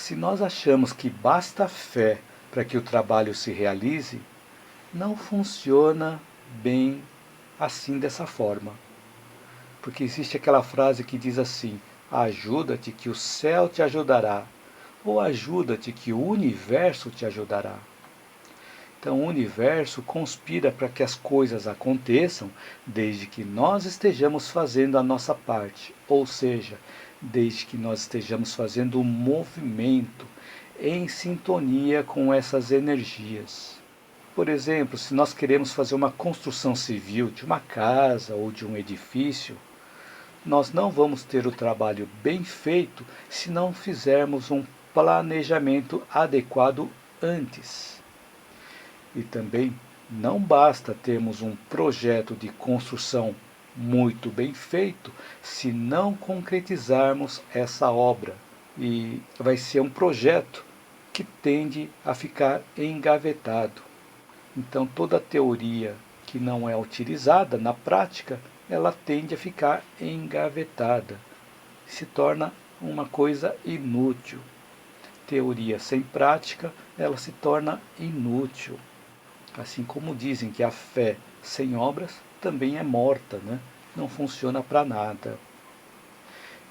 Se nós achamos que basta fé para que o trabalho se realize, não funciona bem assim dessa forma. Porque existe aquela frase que diz assim: ajuda-te que o céu te ajudará, ou ajuda-te que o universo te ajudará. Então o universo conspira para que as coisas aconteçam desde que nós estejamos fazendo a nossa parte, ou seja, desde que nós estejamos fazendo um movimento em sintonia com essas energias. Por exemplo, se nós queremos fazer uma construção civil de uma casa ou de um edifício, nós não vamos ter o trabalho bem feito se não fizermos um planejamento adequado antes. E também não basta termos um projeto de construção muito bem feito se não concretizarmos essa obra. E vai ser um projeto que tende a ficar engavetado. Então toda teoria que não é utilizada na prática, ela tende a ficar engavetada, se torna uma coisa inútil. Teoria sem prática, ela se torna inútil. Assim como dizem que a fé sem obras também é morta, né? Não funciona para nada.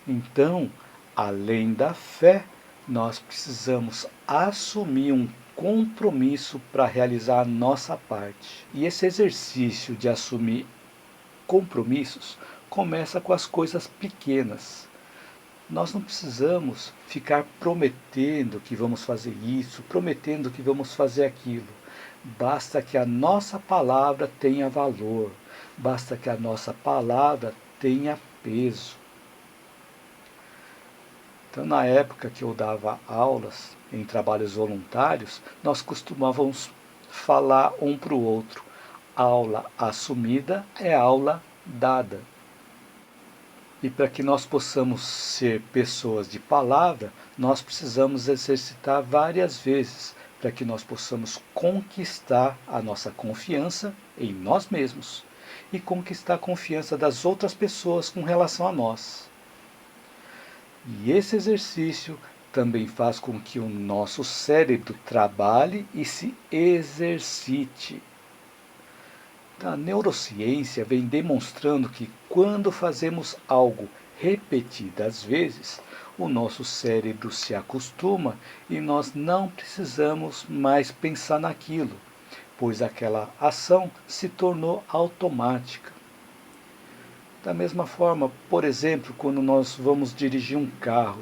Então, além da fé, nós precisamos assumir um compromisso para realizar a nossa parte. E esse exercício de assumir compromissos começa com as coisas pequenas. Nós não precisamos ficar prometendo que vamos fazer isso, prometendo que vamos fazer aquilo. Basta que a nossa palavra tenha valor, basta que a nossa palavra tenha peso. Então, na época que eu dava aulas em trabalhos voluntários, nós costumávamos falar um para o outro: aula assumida é aula dada. E para que nós possamos ser pessoas de palavra, nós precisamos exercitar várias vezes, para que nós possamos conquistar a nossa confiança em nós mesmos e conquistar a confiança das outras pessoas com relação a nós. E esse exercício também faz com que o nosso cérebro trabalhe e se exercite. A neurociência vem demonstrando que quando fazemos algo repetidas vezes, o nosso cérebro se acostuma e nós não precisamos mais pensar naquilo, pois aquela ação se tornou automática. Da mesma forma, por exemplo, quando nós vamos dirigir um carro,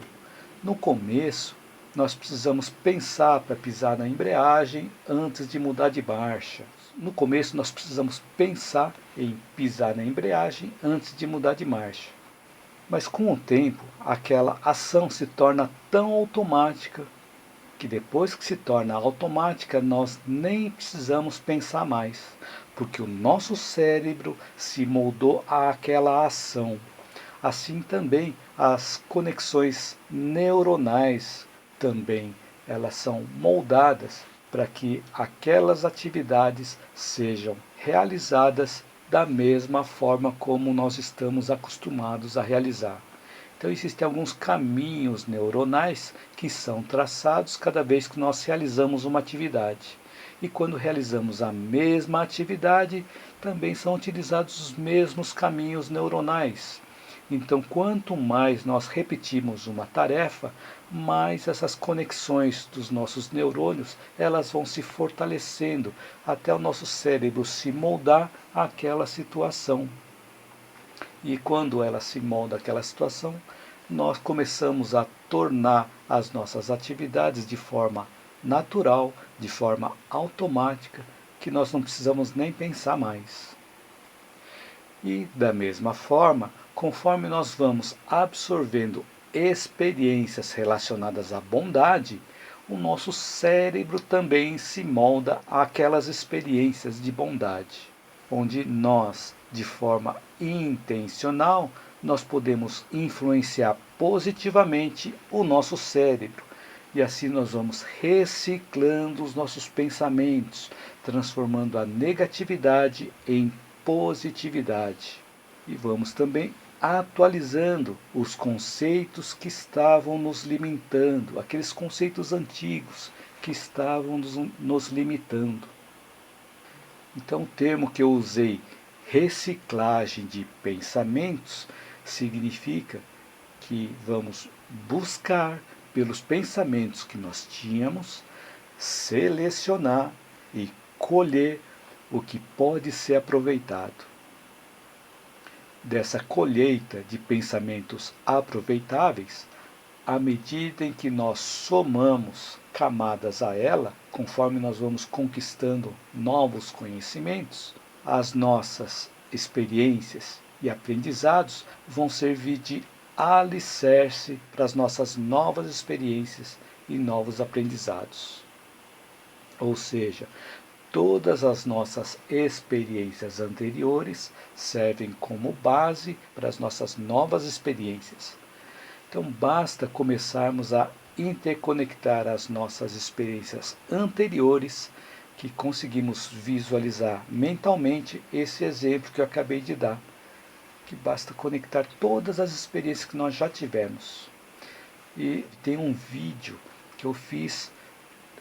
no começo nós precisamos pensar para pisar na embreagem antes de mudar de marcha. No começo nós precisamos pensar em pisar na embreagem antes de mudar de marcha. Mas com o tempo, aquela ação se torna tão automática que depois que se torna automática, nós nem precisamos pensar mais, porque o nosso cérebro se moldou àquela ação. Assim também as conexões neuronais também, elas são moldadas para que aquelas atividades sejam realizadas da mesma forma como nós estamos acostumados a realizar. Então existem alguns caminhos neuronais que são traçados cada vez que nós realizamos uma atividade. E quando realizamos a mesma atividade, também são utilizados os mesmos caminhos neuronais. Então, quanto mais nós repetimos uma tarefa, mais essas conexões dos nossos neurônios, elas vão se fortalecendo até o nosso cérebro se moldar àquela situação. E quando ela se molda àquela situação, nós começamos a tornar as nossas atividades de forma natural, de forma automática, que nós não precisamos nem pensar mais. E, da mesma forma, conforme nós vamos absorvendo experiências relacionadas à bondade, o nosso cérebro também se molda àquelas experiências de bondade, onde nós, de forma intencional, nós podemos influenciar positivamente o nosso cérebro. E assim nós vamos reciclando os nossos pensamentos, transformando a negatividade em positividade. E vamos também atualizando os conceitos que estavam nos limitando, aqueles conceitos antigos que estavam nos limitando. Então, o termo que eu usei, reciclagem de pensamentos, significa que vamos buscar pelos pensamentos que nós tínhamos, selecionar e colher o que pode ser aproveitado. Dessa colheita de pensamentos aproveitáveis, à medida em que nós somamos camadas a ela, conforme nós vamos conquistando novos conhecimentos, as nossas experiências e aprendizados vão servir de alicerce para as nossas novas experiências e novos aprendizados. Ou seja, todas as nossas experiências anteriores servem como base para as nossas novas experiências. Então basta começarmos a interconectar as nossas experiências anteriores, que conseguimos visualizar mentalmente esse exemplo que eu acabei de dar, que basta conectar todas as experiências que nós já tivemos. E tem um vídeo que eu fiz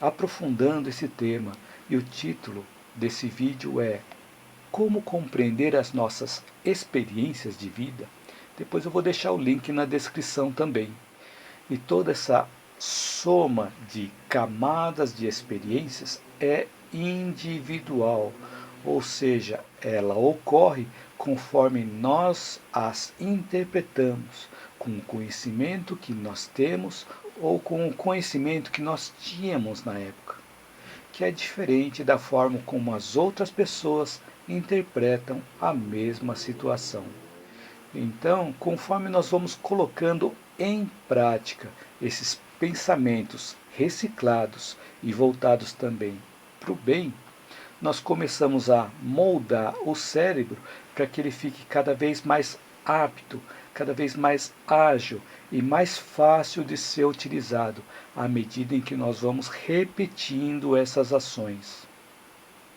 aprofundando esse tema, e o título desse vídeo é Como compreender as nossas experiências de vida. Depois eu vou deixar o link na descrição também. E toda essa soma de camadas de experiências é individual, ou seja, ela ocorre conforme nós as interpretamos, com o conhecimento que nós temos ou com o conhecimento que nós tínhamos na época, que é diferente da forma como as outras pessoas interpretam a mesma situação. Então, conforme nós vamos colocando em prática esses pensamentos reciclados e voltados também para o bem, nós começamos a moldar o cérebro para que ele fique cada vez mais apto, cada vez mais ágil e mais fácil de ser utilizado à medida em que nós vamos repetindo essas ações.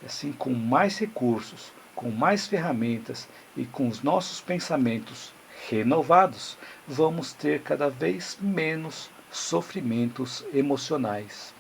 Assim, com mais recursos, com mais ferramentas e com os nossos pensamentos renovados, vamos ter cada vez menos sofrimentos emocionais.